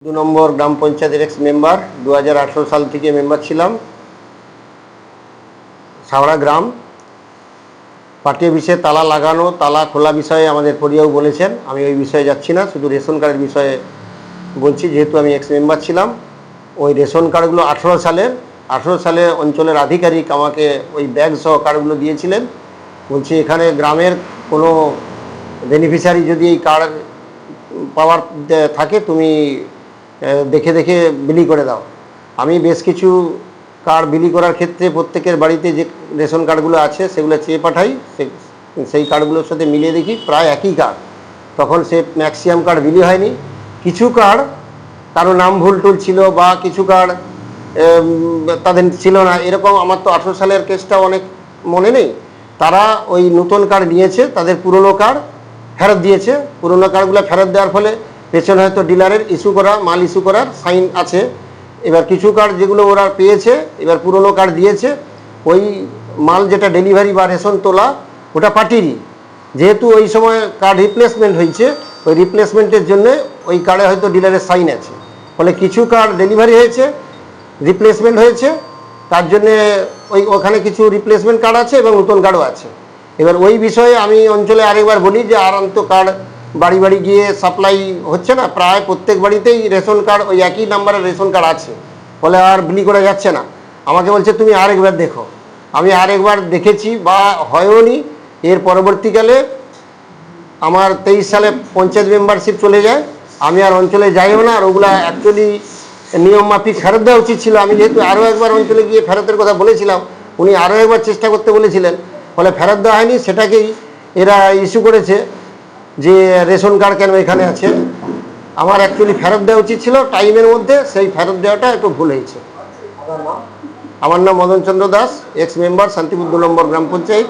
दो नम्बर ग्राम panchayat x member 2018 साल থেকে मेम्बर ছিলাম সাওড়া গ্রাম পার্টি অফিসে তালা লাগানো তালা খোলা বিষয়ে আমাদের পরিবারও বলেছেন আমি ওই বিষয়ে যাচ্ছি না শুধু রেশন কার্ডের বিষয়ে বলছি যেহেতু আমি এক্স মেম্বার ছিলাম ওই রেশন কার্ডগুলো 18 সালে অঞ্চলের আধিকারিক আমাকে ওই ব্যাগ সহ কার্ডগুলো দিয়েছিলেন বলছি এখানে গ্রামের কোনো বেনিফিশিয়ারি যদি এই কার্ড পাওয়ার থাকে তুমি দেখে দেখে বিলি করে দাও আমি বেশ কিছু কার্ড বিলি করার ক্ষেত্রে প্রত্যেকের বাড়িতে যে রেশন কার্ডগুলো আছে সেগুলো চেয়ে পাঠাই সেই কার্ডগুলোর সাথে মিলিয়ে দেখি প্রায় একই কার্ড তখন সে ম্যাক্সিমাম কার্ড বিলি হয়নি কিছু কার্ড কারো নাম ভুল টুল ছিল বা কিছু কার্ড তাদের ছিল না এরকম আমার তো 18 সালের কেসটা অনেক মনে নেই তারা ওই নতুন কার্ড নিয়েছে তাদের পুরনো কার্ড ফেরত দিয়েছে পুরনো কার্ডগুলো ফেরত দেওয়ার ফলে পেছনে হয়তো ডিলারের ইস্যু করা মাল ইস্যু করার সাইন আছে এবার কিছু কার্ড যেগুলো ওরা পেয়েছে এবার পুরনো কার্ড দিয়েছে ওই মাল যেটা ডেলিভারি বা রেশন তোলা ওটা পার্টিরই যেহেতু ওই সময় কার্ড রিপ্লেসমেন্ট হয়েছে ওই রিপ্লেসমেন্টের জন্য ওই কার্ডে হয়তো ডিলারের সাইন আছে ফলে কিছু কার্ড ডেলিভারি হয়েছে রিপ্লেসমেন্ট হয়েছে তার জন্যে ওখানে কিছু রিপ্লেসমেন্ট কার্ড আছে এবং নতুন কার্ডও আছে এবার ওই বিষয়ে আমি অঞ্চলে আরেকবার বলি যে আর অন্ত কার্ড বাড়ি বাড়ি গিয়ে সাপ্লাই হচ্ছে না প্রায় প্রত্যেক বাড়িতেই রেশন কার্ড ওই একই নাম্বারের রেশন কার্ড আছে ফলে আর বিলি করা যাচ্ছে না আমাকে বলছে তুমি আরেকবার দেখো আমি আরেকবার দেখেছি বা হয়ওনি এর পরবর্তীকালে আমার 23 সালে পঞ্চায়েত মেম্বারশিপ চলে যায় আমি আর অঞ্চলে যাইও না আর ওগুলা অ্যাকচুয়ালি নিয়ম মাফিক ফেরত দেওয়া উচিত ছিল আমি যেহেতু আরও একবার অঞ্চলে গিয়ে ফেরতের কথা বলেছিলাম উনি আরও একবার চেষ্টা করতে বলেছিলেন ফলে ফেরত দেওয়া হয়নি সেটাকেই এরা ইস্যু করেছে যে রেশন কার্ড কেন এখানে আছে আমার অ্যাকচুয়ালি ফেরত দেওয়া উচিত ছিল টাইমের মধ্যে সেই ফেরত দেওয়াটা একটু ভুল হয়েছে আমার নাম মদন চন্দ্র দাস এক্স মেম্বার শান্তিপুর 2 নম্বর গ্রাম পঞ্চায়েত